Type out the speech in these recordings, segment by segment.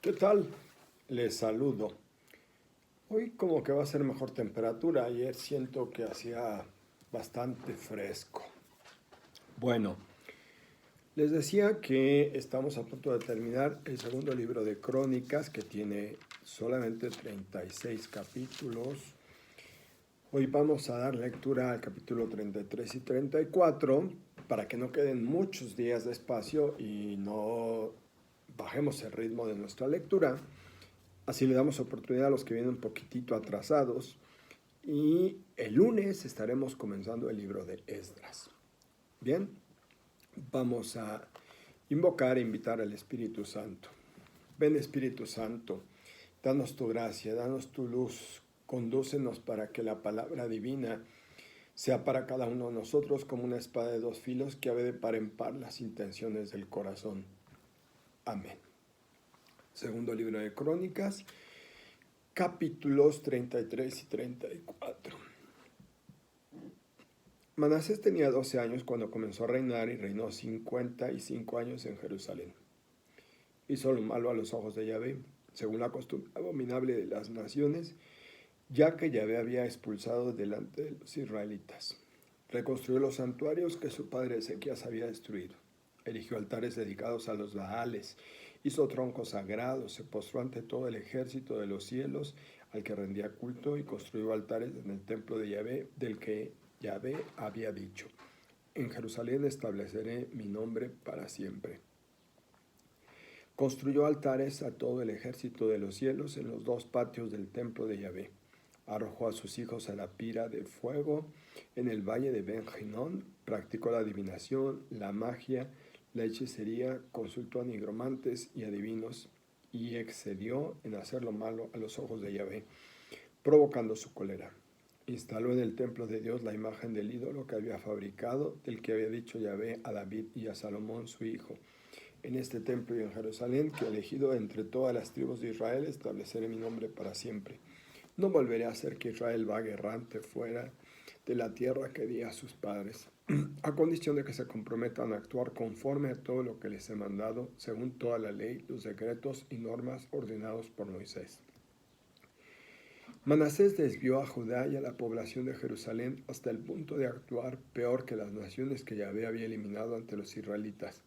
¿Qué tal? Les saludo. Hoy como que va a ser mejor temperatura. Ayer siento que hacía bastante fresco. Bueno, les decía que estamos a punto de terminar el segundo libro de Crónicas, que tiene solamente 36 capítulos. Hoy vamos a dar lectura al capítulo 33 y 34 para que no queden muchos días de espacio y no bajemos el ritmo de nuestra lectura. Así le damos oportunidad a los que vienen un poquitito atrasados. Y el lunes estaremos comenzando el libro de Esdras. Bien, vamos a invocar e invitar al Espíritu Santo. Ven, Espíritu Santo, danos tu gracia, danos tu luz, condúcenos para que la palabra divina sea para cada uno de nosotros como una espada de dos filos que abe de par en par las intenciones del corazón. Amén. Segundo libro de Crónicas, capítulos 33 y 34. Manasés tenía 12 años cuando comenzó a reinar y reinó 55 años en Jerusalén. Hizo lo malo a los ojos de Yahvé, según la costumbre abominable de las naciones, ya que Yahvé había expulsado delante de los israelitas. Reconstruyó los santuarios que su padre Ezequías había destruido. Erigió altares dedicados a los Baales, hizo troncos sagrados, se postró ante todo el ejército de los cielos al que rendía culto y construyó altares en el templo de Yahvé, del que Yahvé había dicho: en Jerusalén estableceré mi nombre para siempre. Construyó altares a todo el ejército de los cielos en los dos patios del templo de Yahvé. Arrojó a sus hijos a la pira de fuego en el valle de Ben-Hinnom, practicó la adivinación, la magia, la hechicería, consultó a nigromantes y adivinos y excedió en hacer lo malo a los ojos de Yahvé, provocando su cólera. Instaló en el templo de Dios la imagen del ídolo que había fabricado, del que había dicho Yahvé a David y a Salomón su hijo: en este templo y en Jerusalén, que he elegido entre todas las tribus de Israel, estableceré mi nombre para siempre. No volveré a hacer que Israel vague errante fuera de la tierra que di a sus padres, a condición de que se comprometan a actuar conforme a todo lo que les he mandado, según toda la ley, los decretos y normas ordenados por Moisés. Manasés desvió a Judá y a la población de Jerusalén hasta el punto de actuar peor que las naciones que Yahvé había eliminado ante los israelitas.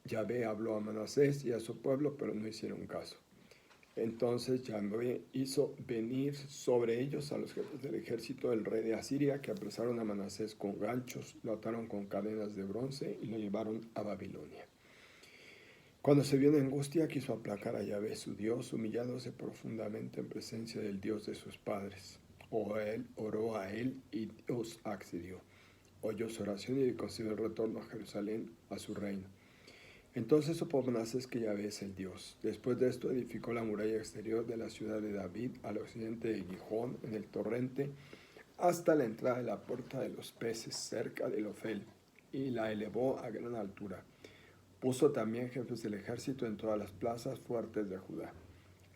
Yahvé habló a Manasés y a su pueblo, pero no hicieron caso. Entonces Yahvé hizo venir sobre ellos a los jefes del ejército del rey de Asiria, que apresaron a Manasés con ganchos, lo ataron con cadenas de bronce y lo llevaron a Babilonia. Cuando se vio en angustia, quiso aplacar a Yahvé su Dios, humillándose profundamente en presencia del Dios de sus padres. Oró a él y Dios accedió. Oyó su oración y concedió el retorno a Jerusalén, a su reino. Entonces supo Manasés que Yahvé es el Dios. Después de esto edificó la muralla exterior de la ciudad de David al occidente de Gijón, en el torrente, hasta la entrada de la puerta de los peces, cerca del Ofel, y la elevó a gran altura. Puso también jefes del ejército en todas las plazas fuertes de Judá.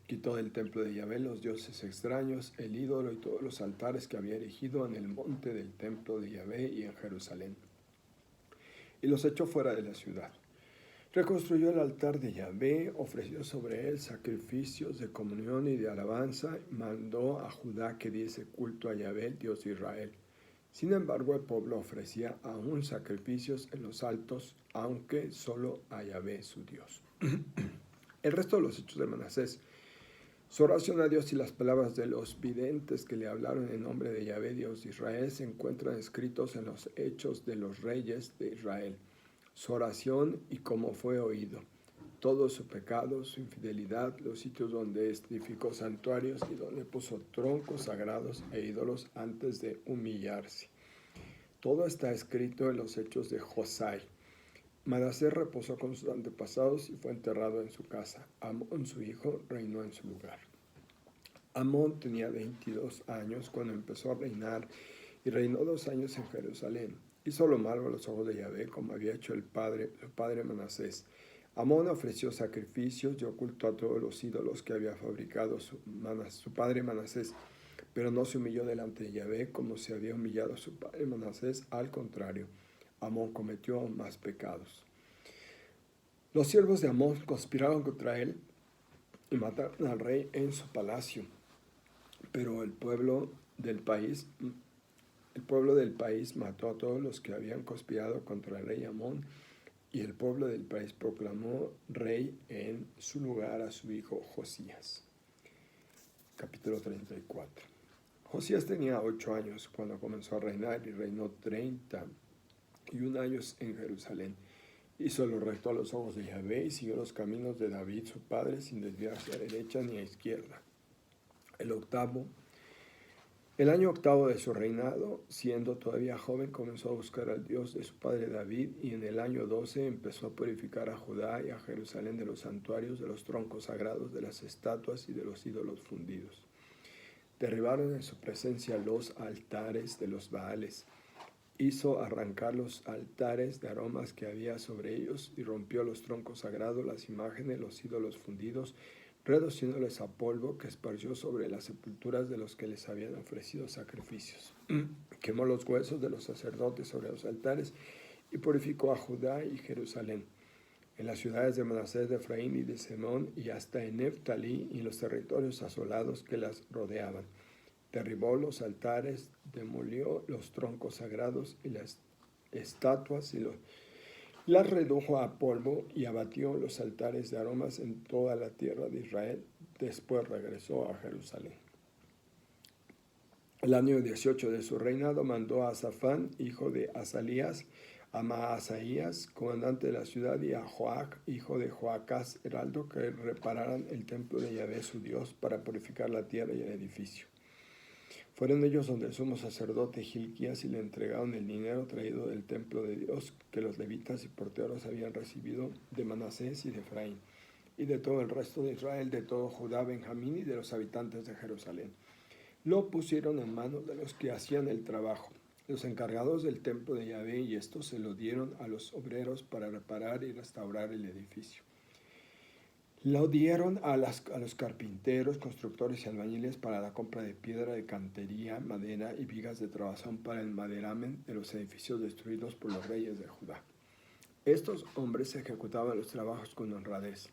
Quitó del templo de Yahvé los dioses extraños, el ídolo y todos los altares que había erigido en el monte del templo de Yahvé y en Jerusalén, y los echó fuera de la ciudad. Reconstruyó el altar de Yahvé, ofreció sobre él sacrificios de comunión y de alabanza, mandó a Judá que diese culto a Yahvé, Dios de Israel. Sin embargo, el pueblo ofrecía aún sacrificios en los altos, aunque solo a Yahvé su Dios. El resto de los hechos de Manasés, su oración a Dios y las palabras de los videntes que le hablaron en nombre de Yahvé, Dios de Israel, se encuentran escritos en los hechos de los reyes de Israel. Su oración y cómo fue oído, todo su pecado, su infidelidad, los sitios donde edificó santuarios y donde puso troncos sagrados e ídolos antes de humillarse. Todo está escrito en los hechos de Josai. Manasés reposó con sus antepasados y fue enterrado en su casa. Amón, su hijo, reinó en su lugar. Amón tenía 22 años cuando empezó a reinar y reinó 2 años en Jerusalén. Hizo lo malo a los ojos de Yahvé, como había hecho su padre Manasés. Amón ofreció sacrificios y ocultó a todos los ídolos que había fabricado su padre Manasés, pero no se humilló delante de Yahvé como se había humillado su padre Manasés. Al contrario, Amón cometió aún más pecados. Los siervos de Amón conspiraron contra él y mataron al rey en su palacio. Pero el pueblo del país mató a todos los que habían conspirado contra el rey Amón, y el pueblo del país proclamó rey en su lugar a su hijo Josías. Capítulo 34. Josías tenía 8 años cuando comenzó a reinar y reinó 31 años en Jerusalén. Hizo lo recto a los ojos de Yahvé y siguió los caminos de David su padre sin desviarse a derecha ni a izquierda. El año octavo de su reinado, siendo todavía joven, comenzó a buscar al Dios de su padre David, y en el año 12 empezó a purificar a Judá y a Jerusalén de los santuarios, de los troncos sagrados, de las estatuas y de los ídolos fundidos. Derribaron en su presencia los altares de los Baales. Hizo arrancar los altares de aromas que había sobre ellos y rompió los troncos sagrados, las imágenes, los ídolos fundidos, reduciéndoles a polvo que esparció sobre las sepulturas de los que les habían ofrecido sacrificios. Quemó los huesos de los sacerdotes sobre los altares y purificó a Judá y Jerusalén. En las ciudades de Manasés, de Efraín y de Semón, y hasta en Neftalí y en los territorios asolados que las rodeaban. Derribó los altares, demolió los troncos sagrados y las estatuas y las redujo a polvo, y abatió los altares de aromas en toda la tierra de Israel. Después regresó a Jerusalén. El año 18 de su reinado mandó a Safán, hijo de Asalías, a Maasaías, comandante de la ciudad, y a Joac, hijo de Joacás, heraldo, que repararan el templo de Yahvé su Dios para purificar la tierra y el edificio. Fueron ellos donde el sumo sacerdote Hilquías y le entregaron el dinero traído del templo de Dios que los levitas y porteros habían recibido de Manasés y de Efraín, y de todo el resto de Israel, de todo Judá, Benjamín y de los habitantes de Jerusalén. Lo pusieron en manos de los que hacían el trabajo, los encargados del templo de Yahvé, y estos se lo dieron a los obreros para reparar y restaurar el edificio. Lo dieron a los carpinteros, constructores y albañiles para la compra de piedra de cantería, madera y vigas de trabazón para el maderamen de los edificios destruidos por los reyes de Judá. Estos hombres ejecutaban los trabajos con honradez.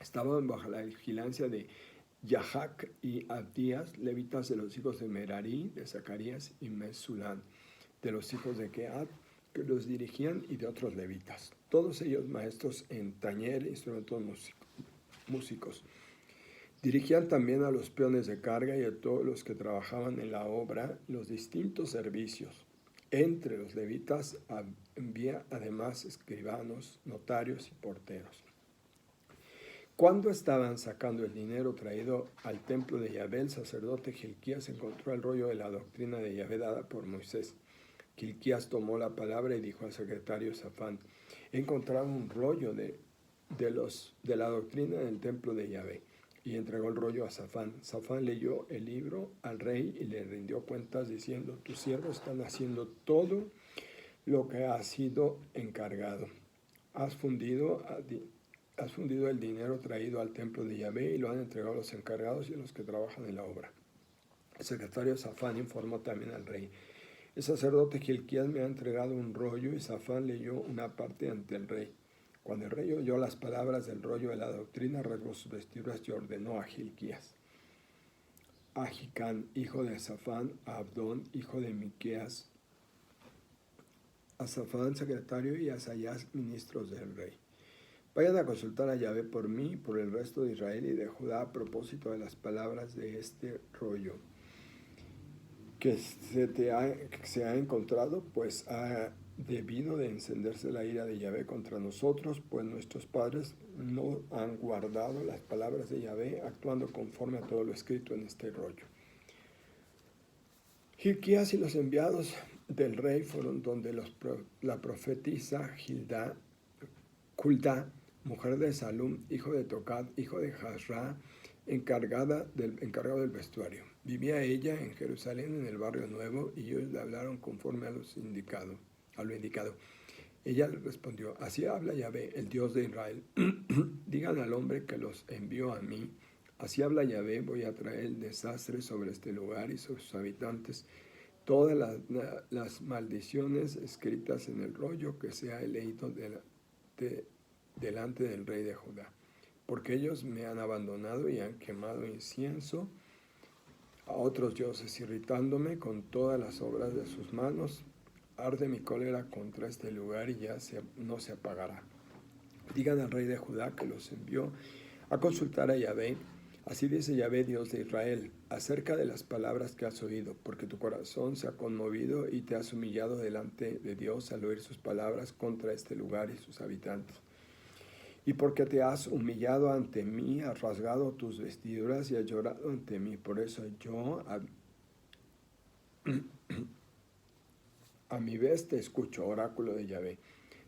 Estaban bajo la vigilancia de Yahac y Abdías, levitas de los hijos de Merarí, de Zacarías y Mesulán, de los hijos de Keat, que los dirigían, y de otros levitas, todos ellos maestros en tañer, instrumentos músicos. Dirigían también a los peones de carga y a todos los que trabajaban en la obra, los distintos servicios. Entre los levitas había además escribanos, notarios y porteros. Cuando estaban sacando el dinero traído al templo de Yahvé, el sacerdote Hilquías encontró el rollo de la doctrina de Yahvé dada por Moisés. Hilquías tomó la palabra y dijo al secretario Safán: he encontrado un rollo de la doctrina en el templo de Yahvé. Y entregó el rollo a Safán. Safán leyó el libro al rey y le rindió cuentas diciendo: tus siervos están haciendo todo lo que ha sido encargado. Has fundido el dinero traído al templo de Yahvé y lo han entregado a los encargados y a los que trabajan en la obra. El secretario Safán informó también al rey: el sacerdote Hilquías me ha entregado un rollo. Y Safán leyó una parte ante el rey. Cuando el rey oyó las palabras del rollo de la doctrina, rasgó sus vestiduras y ordenó a Hilquías, a Jicán, hijo de Safán, a Abdón, hijo de Miqueas, a Safán, secretario, y a Asayas, ministros del rey: vayan a consultar a Yahvé por mí y por el resto de Israel y de Judá a propósito de las palabras de este rollo que se ha encontrado, pues ha debido de encenderse la ira de Yahvé contra nosotros, pues nuestros padres no han guardado las palabras de Yahvé, actuando conforme a todo lo escrito en este rollo. Hilquías y los enviados del rey fueron donde la profetisa Hulda, mujer de Salum, hijo de Tocat, hijo de Hasra, encargado del vestuario. Vivía ella en Jerusalén, en el barrio nuevo, y ellos le hablaron conforme a lo indicado. Ella le respondió: así habla Yahvé, el Dios de Israel. Digan al hombre que los envió a mí: así habla Yahvé, voy a traer el desastre sobre este lugar y sobre sus habitantes, todas las maldiciones escritas en el rollo que se ha leído delante del rey de Judá. porque ellos me han abandonado y han quemado incienso a otros dioses, irritándome con todas las obras de sus manos. Arde mi cólera contra este lugar y ya no se apagará. Digan al rey de Judá que los envió a consultar a Yahvé. Así dice Yahvé, Dios de Israel, acerca de las palabras que has oído, porque tu corazón se ha conmovido y te has humillado delante de Dios al oír sus palabras contra este lugar y sus habitantes. Y porque te has humillado ante mí, has rasgado tus vestiduras y has llorado ante mí. Por eso yo a mi vez te escucho, oráculo de Yahvé.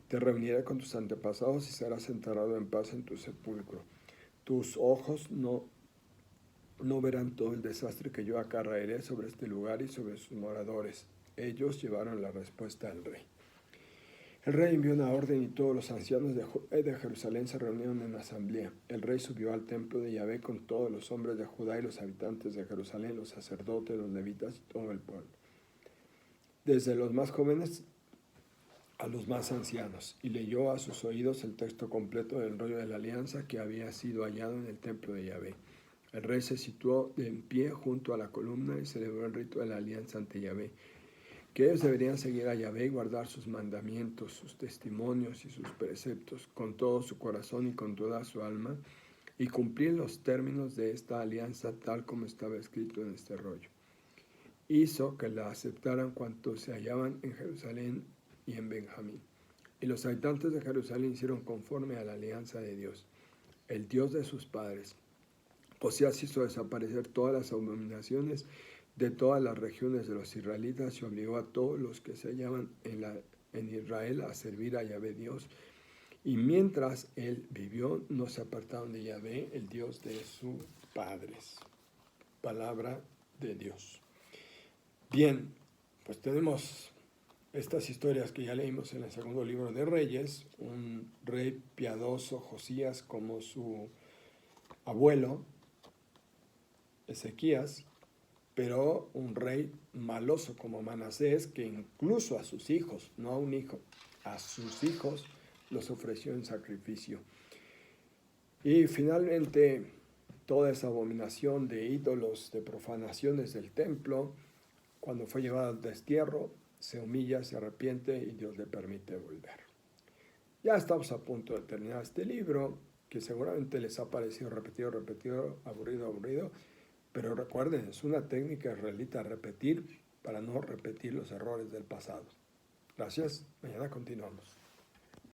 Te reuniré con tus antepasados y serás enterrado en paz en tu sepulcro. Tus ojos no verán todo el desastre que yo acarrearé sobre este lugar y sobre sus moradores. Ellos llevaron la respuesta al rey. El rey envió una orden y todos los ancianos de Jerusalén se reunieron en asamblea. El rey subió al templo de Yahvé con todos los hombres de Judá y los habitantes de Jerusalén, los sacerdotes, los levitas y todo el pueblo, desde los más jóvenes a los más ancianos, y leyó a sus oídos el texto completo del rollo de la alianza que había sido hallado en el templo de Yahvé. El rey se situó en pie junto a la columna y celebró el rito de la alianza ante Yahvé, que ellos deberían seguir a Yahvé y guardar sus mandamientos, sus testimonios y sus preceptos con todo su corazón y con toda su alma, y cumplir los términos de esta alianza tal como estaba escrito en este rollo. Hizo que la aceptaran cuantos se hallaban en Jerusalén y en Benjamín. Y los habitantes de Jerusalén hicieron conforme a la alianza de Dios, el Dios de sus padres. Josías hizo desaparecer todas las abominaciones de todas las regiones de los israelitas y obligó a todos los que se hallaban en Israel a servir a Yahvé Dios. Y mientras él vivió, no se apartaron de Yahvé, el Dios de sus padres. Palabra de Dios. Bien, pues tenemos estas historias que ya leímos en el segundo libro de Reyes. Un rey piadoso, Josías, como su abuelo, Ezequías, pero un rey maloso como Manasés, que incluso a sus hijos, no a un hijo, a sus hijos los ofreció en sacrificio. Y finalmente, toda esa abominación de ídolos, de profanaciones del templo, cuando fue llevado al destierro, se humilla, se arrepiente y Dios le permite volver. Ya estamos a punto de terminar este libro, que seguramente les ha parecido repetido, aburrido, pero recuerden, es una técnica israelita repetir para no repetir los errores del pasado. Gracias, mañana continuamos.